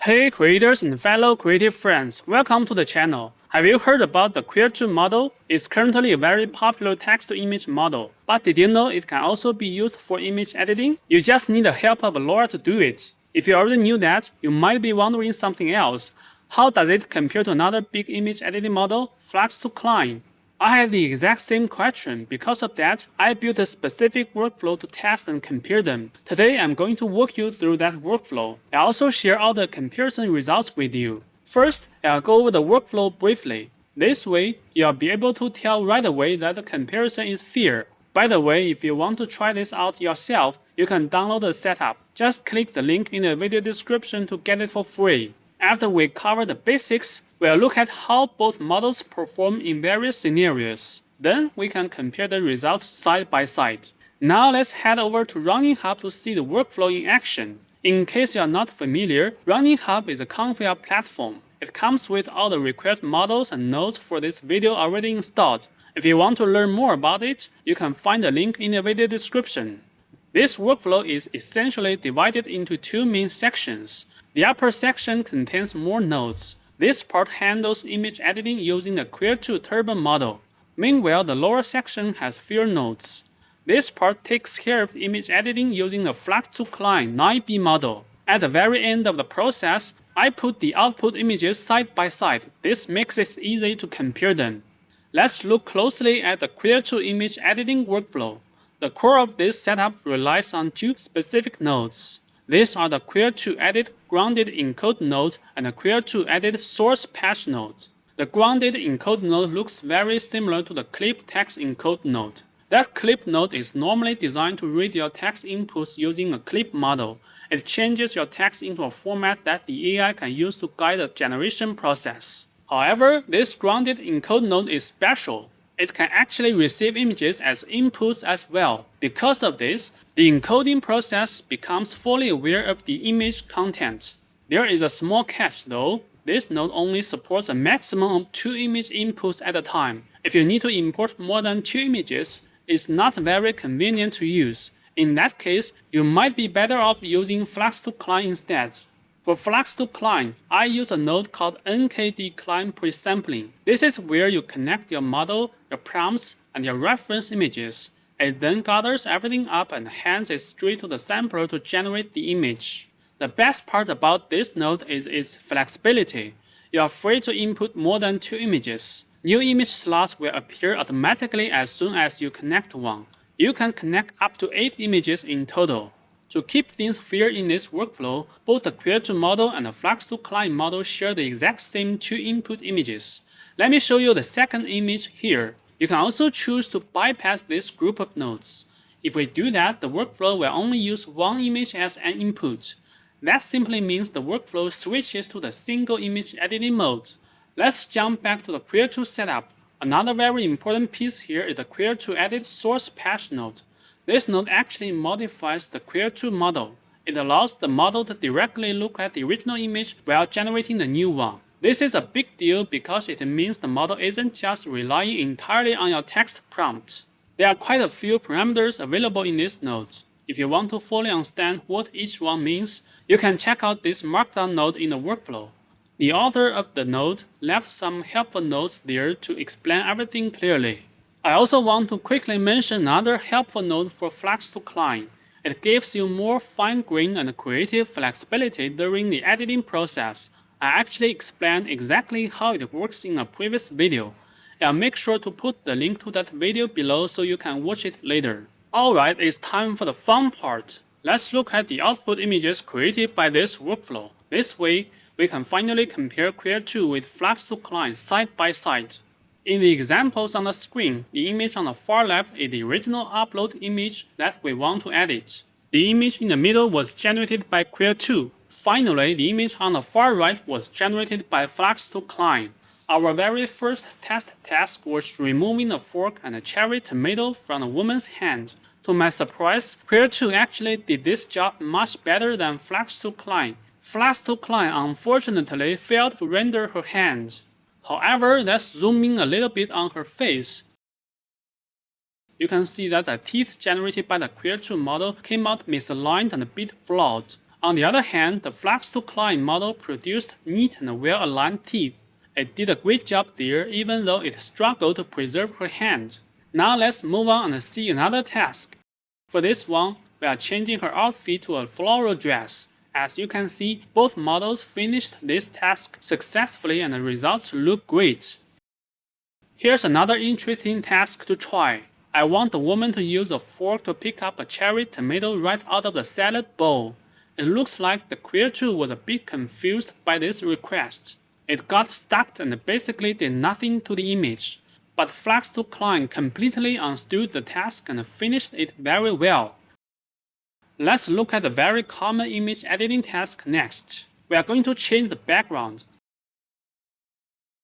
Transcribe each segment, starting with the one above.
Hey creators and fellow creative friends, welcome to the channel. Have you heard about the Krea model? It's currently a very popular text-to-image model, but did you know it can also be used for image editing? You just need the help of LoRA to do it. If you already knew that, you might be wondering something else. How does it compare to another big image editing model, Flux.2 Klein? I had the exact same question. Because of that, I built a specific workflow to test and compare them. Today, I'm going to walk you through that workflow. I'll also share all the comparison results with you. First, I'll go over the workflow briefly. This way, you'll be able to tell right away that the comparison is fair. By the way, if you want to try this out yourself, you can download the setup. Just click the link in the video description to get it for free. After we cover the basics, we'll look at how both models perform in various scenarios. Then we can compare the results side by side. Now let's head over to Running Hub to see the workflow in action. In case you are not familiar, Running Hub is a ComfyUI platform. It comes with all the required models and nodes for this video already installed. If you want to learn more about it, you can find the link in the video description. This workflow is essentially divided into two main sections. The upper section contains more nodes. This part handles image editing using the Krea Turbo model. Meanwhile, the lower section has fewer nodes. This part takes care of image editing using the Flux.2 Klein 9B model. At the very end of the process, I put the output images side by side. This makes it easy to compare them. Let's look closely at the Krea image editing workflow. The core of this setup relies on two specific nodes. These are the Krea edit grounded encode node and the Krea edit source patch node. The grounded encode node looks very similar to the clip text encode node. That clip node is normally designed to read your text inputs using a clip model. It changes your text into a format that the AI can use to guide the generation process. However, this grounded encode node is special. It can actually receive images as inputs as well. Because of this, the encoding process becomes fully aware of the image content. There is a small catch though. This node only supports a maximum of 2 image inputs at a time. If you need to import more than 2 images, it's not very convenient to use. In that case, you might be better off using Flux.2 Klein instead. For Flux.2 Klein, I use a node called NKD Klein presampling. This is where you connect your model, your prompts, and your reference images. It then gathers everything up and hands it straight to the sampler to generate the image. The best part about this node is its flexibility. You are free to input more than 2 images. New image slots will appear automatically as soon as you connect one. You can connect up to 8 images in total. To keep things fair in this workflow, both the Krea model and the Flux.2 Klein model share the exact same 2 input images. Let me show you the second image here. You can also choose to bypass this group of nodes. If we do that, the workflow will only use one image as an input. That simply means the workflow switches to the single image editing mode. Let's jump back to the Krea setup. Another very important piece here is the Krea edit source patch node. This node actually modifies the Krea model. It allows the model to directly look at the original image while generating the new one. This is a big deal because it means the model isn't just relying entirely on your text prompt. There are quite a few parameters available in this node. If you want to fully understand what each one means, you can check out this markdown node in the workflow. The author of the node left some helpful notes there to explain everything clearly. I also want to quickly mention another helpful node for Flux.2 Klein. It gives you more fine-grained and creative flexibility during the editing process. I actually explained exactly how it works in a previous video. I'll make sure to put the link to that video below so you can watch it later. Alright, it's time for the fun part. Let's look at the output images created by this workflow. This way, we can finally compare Krea with Flux.2 Klein side by side. In the examples on the screen, the image on the far left is the original upload image that we want to edit. The image in the middle was generated by Krea. Finally, the image on the far right was generated by Flux.2 Klein. Our very first test task was removing a fork and a cherry tomato from a woman's hand. To my surprise, Krea actually did this job much better than Flux.2 Klein. Flux.2 Klein unfortunately failed to render her hand. However, let's zoom in a little bit on her face. You can see that the teeth generated by the Krea model came out misaligned and a bit flawed. On the other hand, the Flux.2 Klein model produced neat and well-aligned teeth. It did a great job there even though it struggled to preserve her hand. Now let's move on and see another task. For this one, we are changing her outfit to a floral dress. As you can see, both models finished this task successfully and the results look great. Here's another interesting task to try. I want the woman to use a fork to pick up a cherry tomato right out of the salad bowl. It looks like the Krea was a bit confused by this request. It got stuck and basically did nothing to the image. But Flux.2 Klein completely understood the task and finished it very well. Let's look at the very common image editing task next. We are going to change the background.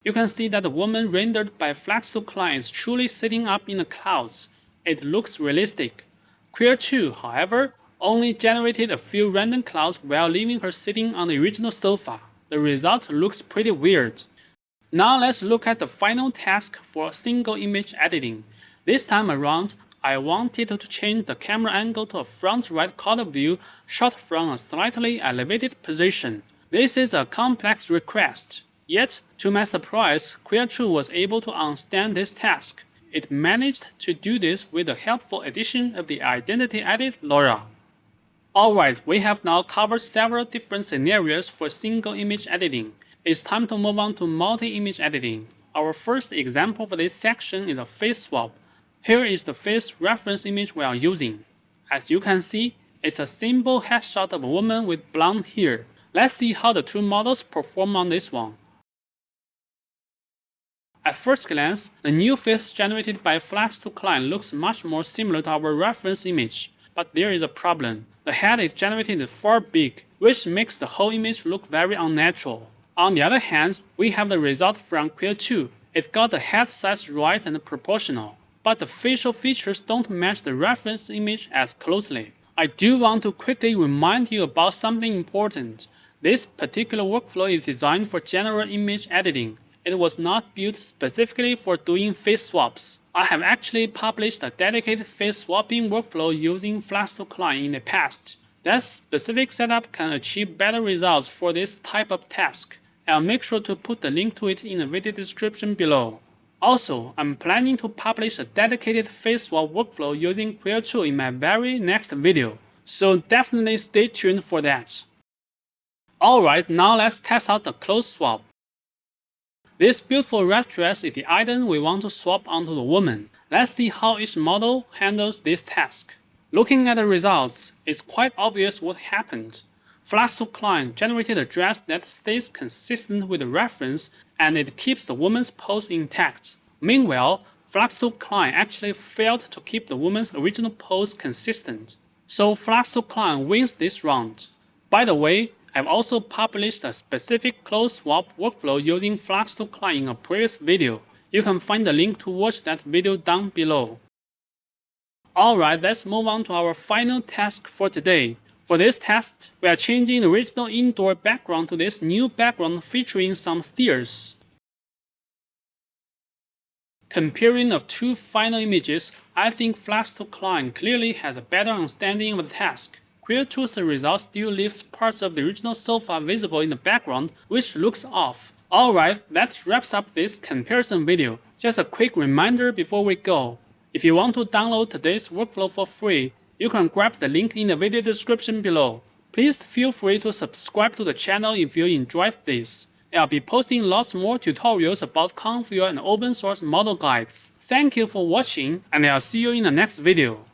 You can see that the woman rendered by Flux.2 Klein is truly sitting up in the clouds. It looks realistic. Krea, however, only generated a few random clouds while leaving her sitting on the original sofa. The result looks pretty weird. Now let's look at the final task for single image editing. This time around, I wanted to change the camera angle to a front right corner view shot from a slightly elevated position. This is a complex request. Yet, to my surprise, Krea was able to understand this task. It managed to do this with the helpful addition of the identity edit LoRA. Alright, we have now covered several different scenarios for single image editing. It's time to move on to multi-image editing. Our first example for this section is a face swap. Here is the face reference image we are using. As you can see, it's a simple headshot of a woman with blonde hair. Let's see how the two models perform on this one. At first glance, the new face generated by Flux.2 Klein looks much more similar to our reference image. But there is a problem. The head is generated far big, which makes the whole image look very unnatural. On the other hand, we have the result from Krea. It got the head size right and proportional, but the facial features don't match the reference image as closely. I do want to quickly remind you about something important. This particular workflow is designed for general image editing. It was not built specifically for doing face swaps. I have actually published a dedicated face swapping workflow using Flux.2 Klein in the past. That specific setup can achieve better results for this type of task. I'll make sure to put the link to it in the video description below. Also, I'm planning to publish a dedicated face swap workflow using Krea in my very next video, so definitely stay tuned for that. Alright, now let's test out the clothes swap. This beautiful red dress is the item we want to swap onto the woman. Let's see how each model handles this task. Looking at the results, it's quite obvious what happened. Flux.2 Klein generated a dress that stays consistent with the reference and it keeps the woman's pose intact. Meanwhile, Flux.2 Klein actually failed to keep the woman's original pose consistent. So Flux.2 Klein wins this round. By the way, I've also published a specific clothes swap workflow using Flux.2 Klein in a previous video. You can find the link to watch that video down below. Alright, let's move on to our final task for today. For this test, we are changing the original indoor background to this new background featuring some stairs. Comparing the two final images, I think Flux.2 Klein clearly has a better understanding of the task. Krea's result still leaves parts of the original sofa visible in the background, which looks off. Alright, that wraps up this comparison video. Just a quick reminder before we go. If you want to download today's workflow for free, you can grab the link in the video description below. Please feel free to subscribe to the channel if you enjoyed this. I'll be posting lots more tutorials about ComfyUI and open source model guides. Thank you for watching, and I'll see you in the next video.